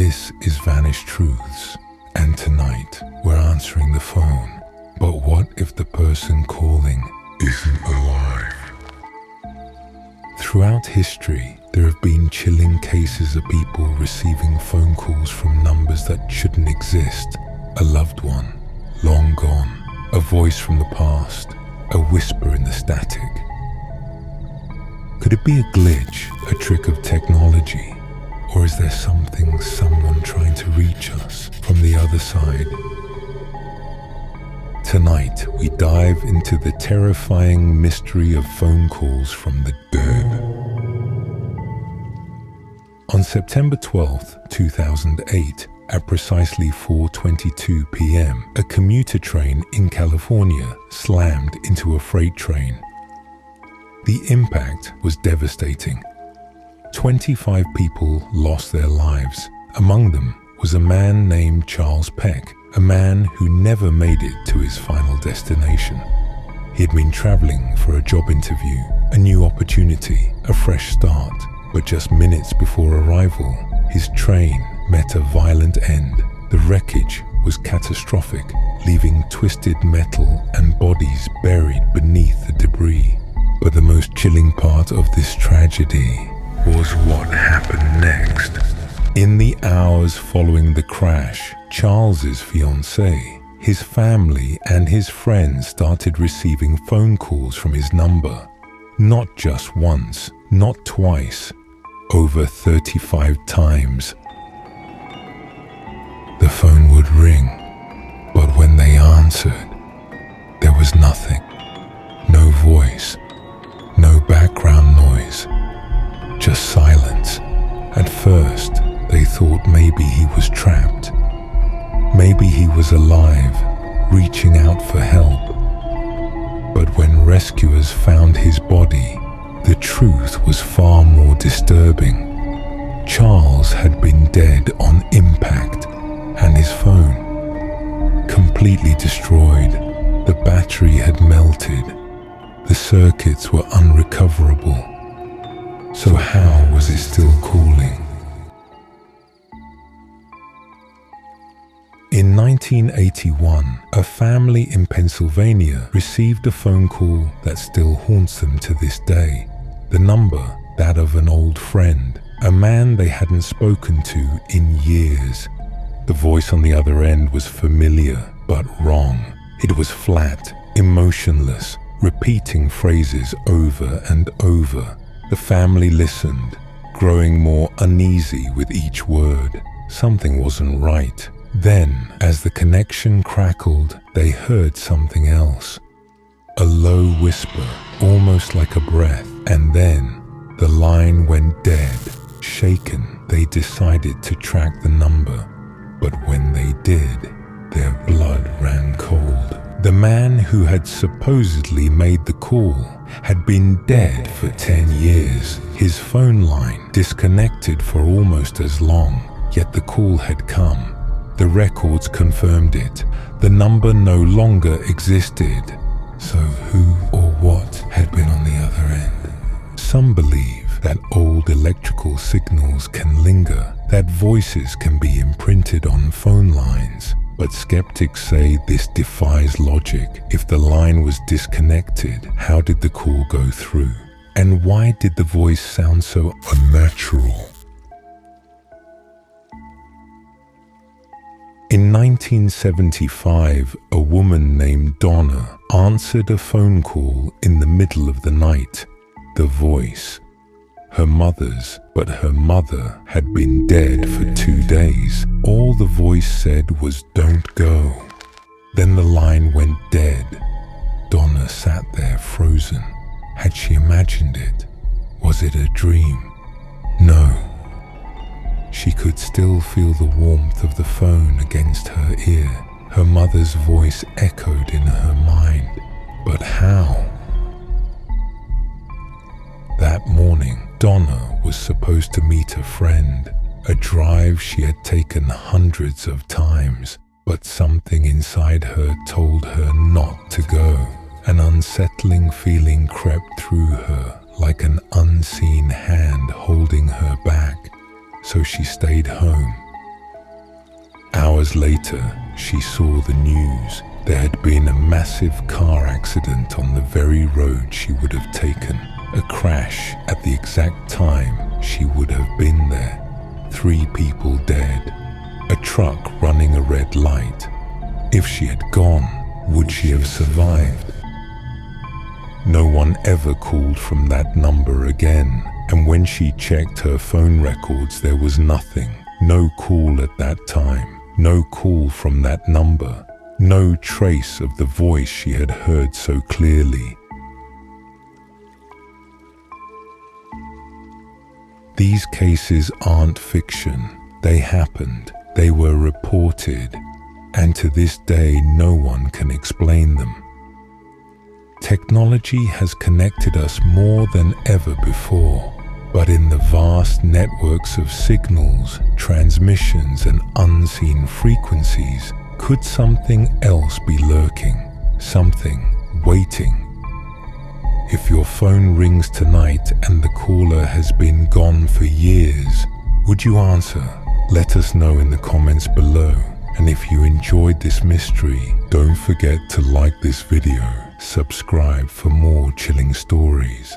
This is Vanished Truths, and tonight we're answering the phone. But what if the person calling isn't alive? Throughout history, there have been chilling cases of people receiving phone calls from numbers that shouldn't exist. A loved one, long gone, a voice from the past, a whisper in the static. Could it be a glitch, a trick of technology? Or is there someone trying to reach us from the other side? Tonight, we dive into the terrifying mystery of phone calls from the dead. On September 12, 2008, at precisely 4:22 p.m., a commuter train in California slammed into a freight train. The impact was devastating. 25 people lost their lives. Among them was a man named Charles Peck, a man who never made it to his final destination. He had been traveling for a job interview, a new opportunity, a fresh start, but just minutes before arrival, his train met a violent end. The wreckage was catastrophic, leaving twisted metal and bodies buried beneath the debris. But the most chilling part of this tragedy was what happened next. In the hours following the crash, Charles's fiancée, his family and his friends started receiving phone calls from his number. Not just once, not twice, over 35 times. The phone would ring, but when they answered, there was nothing. No voice, no background noise. Just silence. At first, they thought maybe he was trapped. Maybe he was alive, reaching out for help. But when rescuers found his body, the truth was far more disturbing. Charles had been dead on impact, and his phone, completely destroyed. The battery had melted. The circuits were unrecoverable. So how was it still calling? In 1981, a family in Pennsylvania received a phone call that still haunts them to this day. The number, that of an old friend, a man they hadn't spoken to in years. The voice on the other end was familiar, but wrong. It was flat, emotionless, repeating phrases over and over. The family listened, growing more uneasy with each word. Something wasn't right. Then, as the connection crackled, they heard something else. A low whisper, almost like a breath, and then the line went dead. Shaken, they decided to track the number. But when they did, their blood ran cold. The man who had supposedly made the call had been dead for 10 years. His phone line disconnected for almost as long, yet the call had come. The records confirmed it. The number no longer existed. So who or what had been on the other end? Some believe that old electrical signals can linger, that voices can be imprinted on phone lines. But skeptics say this defies logic. If the line was disconnected, how did the call go through? And why did the voice sound so unnatural? In 1975, a woman named Donna answered a phone call in the middle of the night. The voice, her mother's, but her mother had been dead for 2 days. All the voice said was, "Don't go." Then the line went dead. Donna sat there frozen. Had she imagined it? Was it a dream? No. She could still feel the warmth of the phone against her ear. Her mother's voice echoed in her mind. But how? That morning, Donna was supposed to meet a friend, a drive she had taken hundreds of times, but something inside her told her not to go. An unsettling feeling crept through her, like an unseen hand holding her back. So she stayed home, Hours later, she saw the news. There had been a massive car accident on the very road she would have taken. A crash at the exact time she would have been there. 3 people dead. A truck running a red light. If she had gone, would she have survived? No one ever called from that number again, and when she checked her phone records, there was nothing. No call at that time. No call from that number. No trace of the voice she had heard so clearly. These cases aren't fiction. They happened. They were reported. And to this day, no one can explain them. Technology has connected us more than ever before. But in the vast networks of signals, transmissions, and unseen frequencies, could something else be lurking? Something waiting? If your phone rings tonight and the caller has been gone for years, would you answer? Let us know in the comments below. And if you enjoyed this mystery, don't forget to like this video, subscribe for more chilling stories.